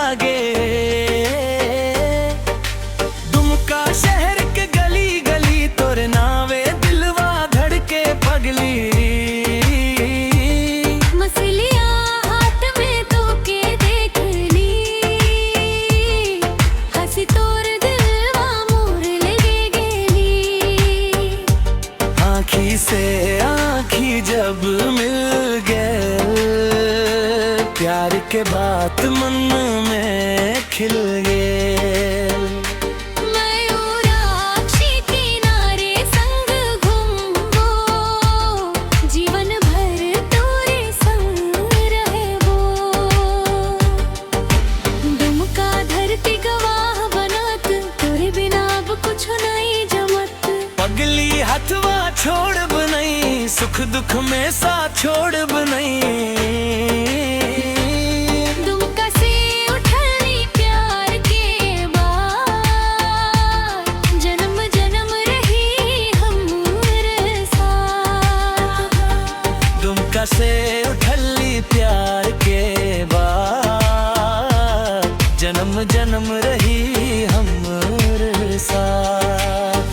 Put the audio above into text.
लागे। दुमका शहर के गली गली तोरे नावे दिलवा धड़के पगली। मसलियां हाथ में तो के देख ली, हंसी तोर दिलवा मोर लगे गेली। आँखी से आँखी जब मिल गए, प्यार के बात मन में खिल गए। मयूराक्षी किनारे संग घूमबो, जीवन भर तोरे संग रहबो। दुमका धरती गवाह बनत, तोरे बिना अब कुछ नहीं जमत। पगली हथवा छोड़ नहीं, सुख दुख में साथ छोड़ नहीं। दुमका से उठली प्यार के बात, जन्म जन्म रही हमरे साथ। दुमका से उठली प्यार के बाद, जन्म जन्म रही हमरे साथ।